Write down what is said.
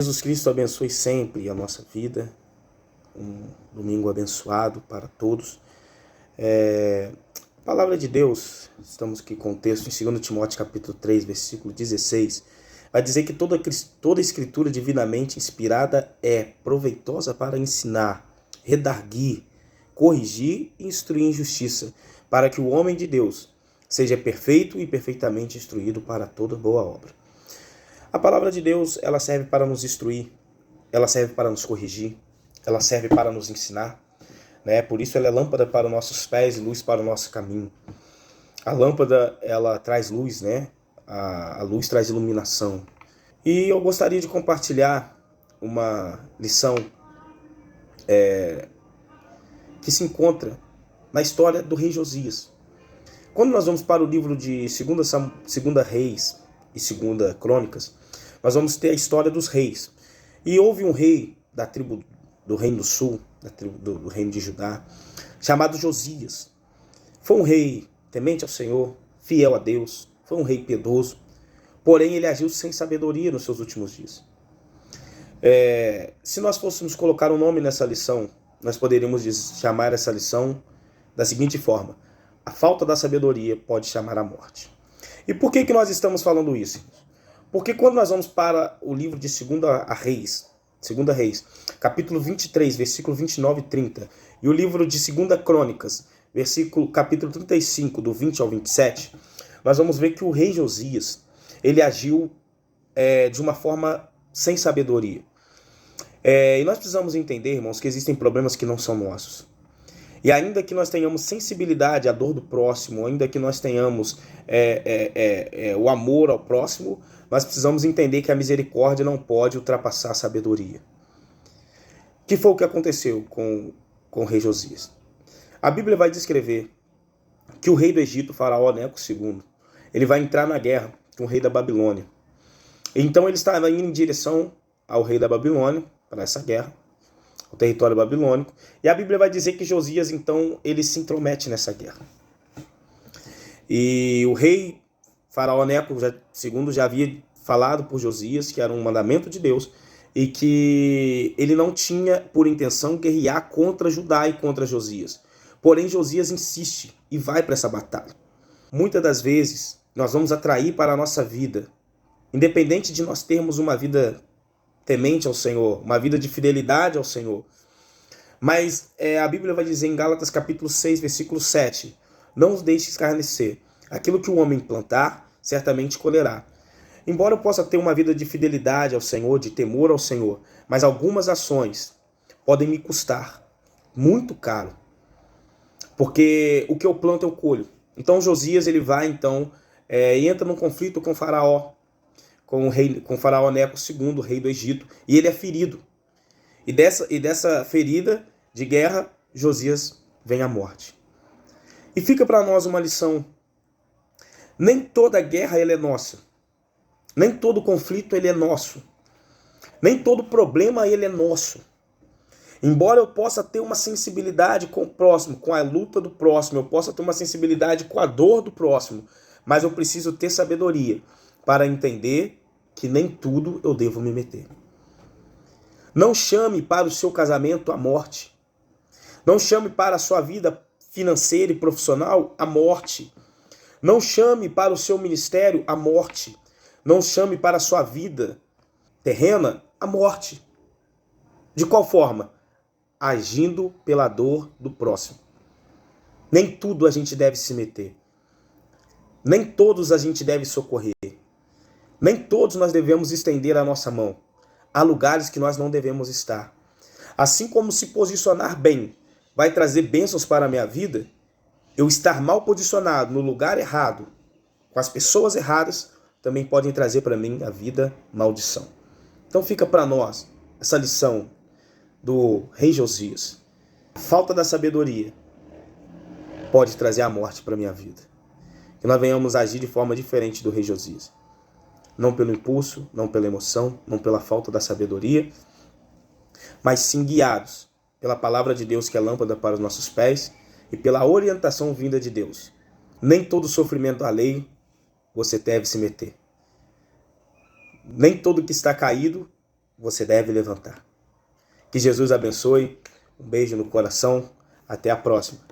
Jesus Cristo abençoe sempre a nossa vida. Um domingo abençoado para todos. A palavra de Deus, estamos aqui com o texto em 2 Timóteo capítulo 3, versículo 16, vai dizer que toda escritura divinamente inspirada é proveitosa para ensinar, redarguir, corrigir e instruir em justiça, para que o homem de Deus seja perfeito e perfeitamente instruído para toda boa obra. A palavra de Deus, ela serve para nos instruir, ela serve para nos corrigir, ela serve para nos ensinar, né? Por isso ela é lâmpada para os nossos pés e luz para o nosso caminho. A lâmpada, ela traz luz, né? A luz traz iluminação. E eu gostaria de compartilhar uma lição que se encontra na história do rei Josias. Quando nós vamos para o livro de 2 Reis e 2 Crônicas, nós vamos ter a história dos reis. E houve um rei da tribo do Reino do Sul, da tribo do Reino de Judá, chamado Josias. Foi um rei temente ao Senhor, fiel a Deus, foi um rei piedoso, porém ele agiu sem sabedoria nos seus últimos dias. Se nós fôssemos colocar um nome nessa lição, nós poderíamos chamar essa lição da seguinte forma: a falta da sabedoria pode chamar a morte. E por que nós estamos falando isso? Porque quando nós vamos para o livro de 2 Reis, capítulo 23, versículo 29 e 30, e o livro de 2 Crônicas, capítulo 35, do 20 ao 27, nós vamos ver que o rei Josias, ele agiu de uma forma sem sabedoria. E nós precisamos entender, irmãos, que existem problemas que não são nossos. E ainda que nós tenhamos sensibilidade à dor do próximo, ainda que nós tenhamos o amor ao próximo, nós precisamos entender que a misericórdia não pode ultrapassar a sabedoria. Que foi o que aconteceu com o rei Josias? A Bíblia vai descrever que o rei do Egito, Faraó Neco II, ele vai entrar na guerra com o rei da Babilônia. Então ele estava indo em direção ao rei da Babilônia, para essa guerra, o território babilônico, e a Bíblia vai dizer que Josias, então, ele se intromete nessa guerra. E o rei Faraó Neco II já havia falado por Josias que era um mandamento de Deus e que ele não tinha por intenção guerrear contra Judá e contra Josias. Porém, Josias insiste e vai para essa batalha. Muitas das vezes, nós vamos atrair para a nossa vida, independente de nós termos uma vida temente ao Senhor, uma vida de fidelidade ao Senhor. Mas a Bíblia vai dizer em Gálatas capítulo 6, versículo 7, não os deixe escarnecer. Aquilo que o homem plantar, certamente colherá. Embora eu possa ter uma vida de fidelidade ao Senhor, de temor ao Senhor, mas algumas ações podem me custar muito caro. Porque o que eu planto eu colho. Então Josias ele vai e entra num conflito com Faraó, com Faraó Neco II, rei do Egito, e ele é ferido. E dessa ferida de guerra, Josias vem à morte. E fica para nós uma lição. Nem toda guerra ele é nossa. Nem todo conflito ele é nosso. Nem todo problema ele é nosso. Embora eu possa ter uma sensibilidade com o próximo, com a luta do próximo, eu possa ter uma sensibilidade com a dor do próximo, mas eu preciso ter sabedoria para entender que nem tudo eu devo me meter. Não chame para o seu casamento a morte. Não chame para a sua vida financeira e profissional a morte. Não chame para o seu ministério a morte. Não chame para a sua vida terrena a morte. De qual forma? Agindo pela dor do próximo. Nem tudo a gente deve se meter. Nem todos a gente deve socorrer. Nem todos nós devemos estender a nossa mão. Há lugares que nós não devemos estar. Assim como se posicionar bem vai trazer bênçãos para a minha vida, eu estar mal posicionado no lugar errado, com as pessoas erradas, também podem trazer para mim a vida maldição. Então fica para nós essa lição do rei Josias. A falta da sabedoria pode trazer a morte para a minha vida. Que nós venhamos agir de forma diferente do rei Josias. Não pelo impulso, não pela emoção, não pela falta da sabedoria, mas sim guiados pela palavra de Deus que é lâmpada para os nossos pés e pela orientação vinda de Deus. Nem todo sofrimento alheio você deve se meter. Nem todo que está caído você deve levantar. Que Jesus abençoe. Um beijo no coração. Até a próxima.